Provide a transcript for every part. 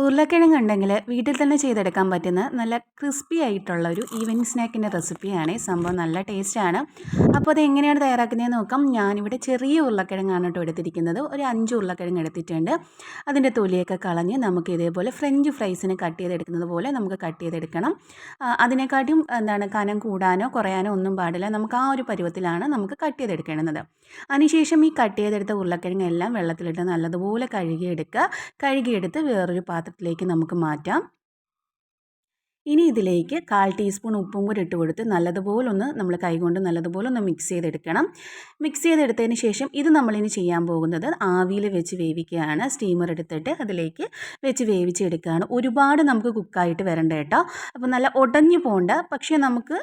ഉരുളക്കിഴങ്ങ് ഉണ്ടെങ്കിൽ വീട്ടിൽ തന്നെ ചെയ്തെടുക്കാൻ പറ്റുന്ന നല്ല ക്രിസ്പി ആയിട്ടുള്ള ഒരു ഈവനിങ് സ്നാക്കിൻ്റെ റെസിപ്പിയാണ്. സംഭവം നല്ല ടേസ്റ്റാണ്. അപ്പോൾ അത് എങ്ങനെയാണ് തയ്യാറാക്കുന്നതെന്ന് നോക്കാം. ഞാനിവിടെ ചെറിയ ഉരുളക്കിഴങ്ങാണ് കേട്ടോ എടുത്തിരിക്കുന്നത്. ഒരു 5 ഉരുളക്കിഴങ്ങ് എടുത്തിട്ടുണ്ട്. അതിൻ്റെ തൊലിയൊക്കെ കളഞ്ഞ് നമുക്ക് ഇതേപോലെ ഫ്രഞ്ച് ഫ്രൈസിന് കട്ട് ചെയ്തെടുക്കുന്നത് പോലെ നമുക്ക് കട്ട് ചെയ്തെടുക്കണം. അതിനെക്കാട്ടും കനം കൂടാനോ കുറയാനോ ഒന്നും പാടില്ല. നമുക്ക് ആ ഒരു പരുവത്തിലാണ് നമുക്ക് കട്ട് ചെയ്തെടുക്കേണ്ടത്. അതിനുശേഷം ഈ കട്ട് ചെയ്തെടുത്ത ഉരുളക്കിഴങ്ങെല്ലാം വെള്ളത്തിലിട്ട് നല്ലതുപോലെ കഴുകിയെടുത്ത് വേറൊരു പാത്രത്തിലേക്ക് നമുക്ക് മാറ്റാം. ഇനി ഇതിലേക്ക് 1/4 ടീസ്പൂൺ ഉപ്പും കൂടി ഇട്ട് കൊടുത്ത് നല്ലതുപോലെ നമ്മൾ കൈകൊണ്ട് നല്ലതുപോലെ മിക്സ് ചെയ്തെടുക്കണം. മിക്സ് ചെയ്തെടുത്തതിന് ശേഷം ഇത് നമ്മളിനി ചെയ്യാൻ പോകുന്നത് ആവിയിൽ വെച്ച് വേവിക്കുകയാണ്. സ്റ്റീമർ എടുത്തിട്ട് അതിലേക്ക് വെച്ച് വേവിച്ചെടുക്കുകയാണ്. ഒരുപാട് നമുക്ക് കുക്കായിട്ട് വരണ്ട കേട്ടോ. അപ്പോൾ നല്ല ഉടഞ്ഞു പോകണ്ട, പക്ഷേ നമുക്ക്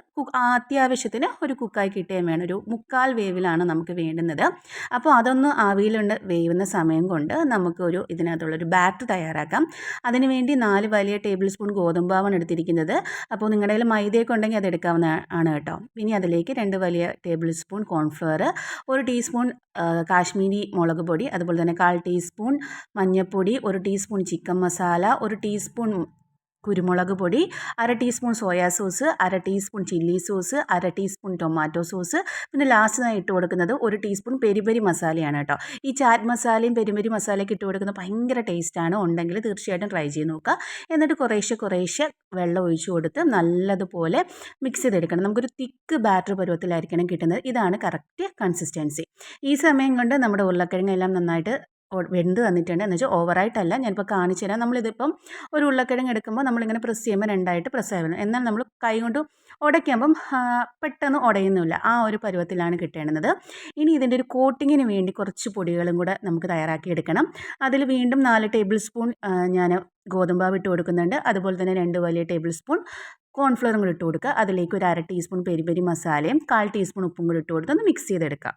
അത്യാവശ്യത്തിന് ഒരു കുക്കായി കിട്ടുകയും വേണം. ഒരു 1/4 വേവിലാണ് നമുക്ക് വേണ്ടുന്നത്. അപ്പോൾ അതൊന്ന് ആവിയിലുണ്ട് വേവുന്ന സമയം കൊണ്ട് നമുക്കൊരു ഇതിനകത്തുള്ളൊരു ബാറ്റർ തയ്യാറാക്കാം. അതിനുവേണ്ടി 4 വലിയ ടേബിൾ സ്പൂൺ ഗോതമ്പാവാണ് എടുത്തിരിക്കുന്നത്. അപ്പോൾ നിങ്ങളുടെ കയ്യിൽ മൈദയൊക്കെ ഉണ്ടെങ്കിൽ അത് എടുക്കാവുന്നതാണ് കേട്ടോ. ഇനി അതിലേക്ക് 2 വലിയ table spoon cornflour, 1 teaspoon Kashmiri മുളക് പൊടി, അതുപോലെ തന്നെ 1/4 ടീസ്പൂൺ മഞ്ഞൾപ്പൊടി, 1 ടീസ്പൂൺ ചിക്കൻ മസാല, 1 ടീസ്പൂൺ കുരുമുളക് പൊടി, 1/2 teaspoon soya sauce, 1/2 teaspoon chilli sauce, 1/2 teaspoon tomato sauce, പിന്നെ ലാസ്റ്റായി ഇട്ട് കൊടുക്കുന്നത് 1 ടീസ്പൂൺ പെരി മസാലയാണ് കേട്ടോ. ഈ ചാറ്റ് മസാലയും പെരി മസാലയൊക്കെ ഇട്ട് കൊടുക്കുന്നത് ഭയങ്കര ടേസ്റ്റാണ്. ഉണ്ടെങ്കിൽ തീർച്ചയായിട്ടും ട്രൈ ചെയ്ത് നോക്കുക. എന്നിട്ട് കുറേശ്ശെ വെള്ളം ഒഴിച്ചു കൊടുത്ത് നല്ലതുപോലെ മിക്സ് ചെയ്തെടുക്കണം. നമുക്കൊരു തിക്ക് ബാറ്റർ പരുവത്തിലായിരിക്കണം കിട്ടുന്നത്. ഇതാണ് കറക്റ്റ് കൺസിസ്റ്റൻസി. ഈ സമയം കൊണ്ട് നമ്മുടെ ഉരുളക്കിഴങ്ങെല്ലാം നന്നായിട്ട് വെന്ത് വന്നിട്ടുണ്ട്. എന്ന് വെച്ചാൽ ഓവറായിട്ടല്ല, ഞാനിപ്പോൾ കാണിച്ചു തരാം. നമ്മളിതിപ്പം ഒരു ഉരുളക്കിഴങ്ങ് എടുക്കുമ്പോൾ നമ്മളിങ്ങനെ പ്രസ് ചെയ്യുമ്പോൾ 2ആയിട്ട് പ്രസ് ആവുന്നു. എന്നാൽ നമ്മൾ കൈ കൊണ്ട് ഉടയ്ക്കുമ്പം പെട്ടെന്ന് ഉടയുന്നില്ല. ആ ഒരു പരുവത്തിലാണ് കിട്ടേണ്ടത്. ഇനി ഇതിൻ്റെ ഒരു കോട്ടിങ്ങിന് വേണ്ടി കുറച്ച് പൊടികളും കൂടെ നമുക്ക് തയ്യാറാക്കി എടുക്കണം. അതിൽ വീണ്ടും 4 ടേബിൾ സ്പൂൺ ഞാൻ ഗോതമ്പാവ് ഇട്ട് കൊടുക്കുന്നുണ്ട്. അതുപോലെ തന്നെ 2 വലിയ ടേബിൾ സ്പൂൺ കോൺഫ്ലവറും കൂടി ഇട്ട് കൊടുക്കുക. അതിലേക്ക് ഒരു 1/2 ടീസ്പൂൺ പെരി മസാലയും 1/4 ടീസ്പൂൺ ഉപ്പും കൂടി ഇട്ട് കൊടുത്ത് ഒന്ന് മിക്സ് ചെയ്തെടുക്കാം.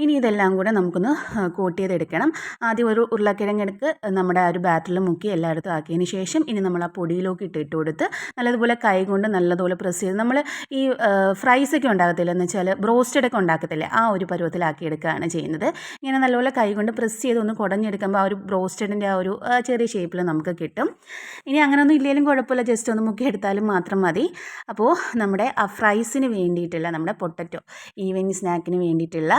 ഇനി ഇതെല്ലാം കൂടെ നമുക്കൊന്ന് കോട്ട് ചെയ്തെടുക്കണം. ആദ്യം ഒരു ഉരുളക്കിഴങ്ങെടുത്ത് നമ്മുടെ ആ ഒരു ബാറ്ററിൽ മുക്കി എല്ലായിടത്തും ആക്കിയതിന് ശേഷം ഇനി നമ്മൾ ആ പൊടിയിലേക്ക് ഇട്ട് കൊടുത്ത് നല്ലതുപോലെ കൈ കൊണ്ട് നല്ലതുപോലെ പ്രസ് ചെയ്ത് നമ്മൾ ഈ ഫ്രൈസൊക്കെ ഉണ്ടാകത്തില്ല, എന്ന് വെച്ചാൽ ബ്രോസ്റ്റഡൊക്കെ ഉണ്ടാക്കത്തില്ലേ, ആ ഒരു പരുവത്തിലാക്കി എടുക്കുകയാണ് ചെയ്യുന്നത്. ഇങ്ങനെ നല്ലപോലെ കൈ കൊണ്ട് പ്രസ് ചെയ്ത് ഒന്ന് കുടഞ്ഞെടുക്കുമ്പോൾ ആ ഒരു ബ്രോസ്റ്റഡിൻ്റെ ആ ഒരു ചെറിയ ഷേപ്പിൽ നമുക്ക് കിട്ടും. ഇനി അങ്ങനെയൊന്നും ഇല്ലെങ്കിലും കുഴപ്പമില്ല, ജസ്റ്റ് ഒന്ന് മുക്കി എടുത്താലും മാത്രം മതി. അപ്പോൾ നമ്മുടെ ആ ഫ്രൈസിന് വേണ്ടിയിട്ടുള്ള നമ്മുടെ പൊട്ടറ്റോ ഈവനിങ് സ്നാക്കിന് വേണ്ടിയിട്ടുള്ള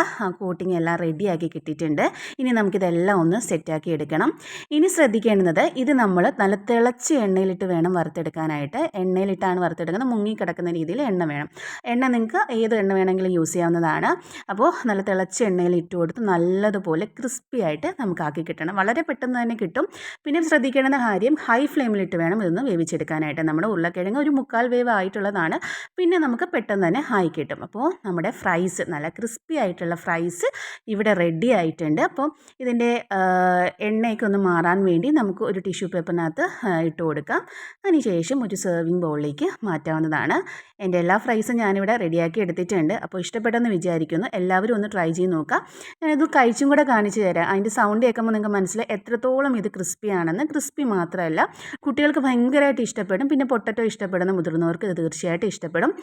കോട്ടിങ് എല്ലാം റെഡിയാക്കി കിട്ടിയിട്ടുണ്ട്. ഇനി നമുക്കിതെല്ലാം ഒന്ന് സെറ്റാക്കി എടുക്കണം. ഇനി ശ്രദ്ധിക്കേണ്ടുന്നത്, ഇത് നമ്മൾ നല്ല തിളച്ച എണ്ണയിലിട്ട് വേണം വറുത്തെടുക്കാനായിട്ട്. എണ്ണയിലിട്ടാണ് വറുത്തെടുക്കുന്നത്. മുങ്ങിക്കിടക്കുന്ന രീതിയിൽ എണ്ണ വേണം. എണ്ണ നിങ്ങൾക്ക് ഏത് എണ്ണ വേണമെങ്കിലും യൂസ് ചെയ്യാവുന്നതാണ്. അപ്പോൾ നല്ല തിളച്ച എണ്ണയിൽ ഇട്ട് കൊടുത്ത് നല്ലതുപോലെ ക്രിസ്പി ആയിട്ട് നമുക്ക് ആക്കി കിട്ടണം. വളരെ പെട്ടെന്ന് തന്നെ കിട്ടും. പിന്നെ ശ്രദ്ധിക്കേണ്ടുന്ന കാര്യം, ഹൈ ഫ്ലെയിമിലിട്ട് വേണം ഇതൊന്ന് വേവിച്ചെടുക്കാനായിട്ട്. നമ്മുടെ ഉരുളക്കിഴങ്ങ് ഒരു 1/4 വേവ് ആയിട്ടുള്ളതാണ്. പിന്നെ നമുക്ക് പെട്ടെന്ന് തന്നെ ആയി കിട്ടും. അപ്പോൾ നമ്മുടെ ഫ്രൈസ്, നല്ല ക്രിസ്പി ആയിട്ടുള്ള ഫ്രൈസ് ഇവിടെ റെഡി ആയിട്ടുണ്ട്. അപ്പോൾ ഇതിൻ്റെ എണ്ണയൊക്കെ ഒന്ന് മാറാൻ വേണ്ടി നമുക്ക് ഒരു ടിഷ്യൂ പേപ്പറിനകത്ത് ഇട്ട് കൊടുക്കാം. അതിനുശേഷം ഒരു സെർവിങ് ബൗളിലേക്ക് മാറ്റാവുന്നതാണ്. എൻ്റെ എല്ലാ ഫ്രൈസും ഞാനിവിടെ റെഡിയാക്കി എടുത്തിട്ടുണ്ട്. അപ്പോൾ ഇഷ്ടപ്പെട്ടെന്ന് വിചാരിക്കുന്നു. എല്ലാവരും ഒന്ന് ട്രൈ ചെയ്ത് നോക്കാം. ഞാനിത് കഴിച്ചും കൂടെ കാണിച്ചു തരാം. അതിൻ്റെ സൗണ്ട് കേൾക്കുമ്പോൾ നിങ്ങൾക്ക് മനസ്സിലായി എത്രത്തോളം ഇത് ക്രിസ്പി ആണെന്ന്. ക്രിസ്പി മാത്രമല്ല, കുട്ടികൾക്ക് ഭയങ്കരമായിട്ട് ഇഷ്ടപ്പെടും. പിന്നെ പൊട്ടറ്റോ ഇഷ്ടപ്പെടുന്ന മുതിർന്നവർക്ക് ഇത് തീർച്ചയായിട്ടും ഇഷ്ടപ്പെടും.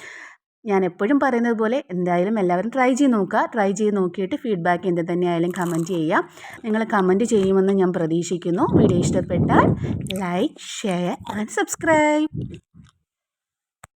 ഞാൻ എപ്പോഴും പറയുന്നത് പോലെ എന്തായാലും എല്ലാവരും ട്രൈ ചെയ്ത് നോക്കുക. ട്രൈ ചെയ്ത് നോക്കിയിട്ട് ഫീഡ്ബാക്ക് എന്ത് തന്നെയായാലും കമൻറ്റ് ചെയ്യുക. നിങ്ങൾ കമൻറ്റ് ചെയ്യുമെന്ന് ഞാൻ പ്രതീക്ഷിക്കുന്നു. വീഡിയോ ഇഷ്ടപ്പെട്ടാൽ ലൈക്ക്, ഷെയർ ആൻഡ് സബ്സ്ക്രൈബ്.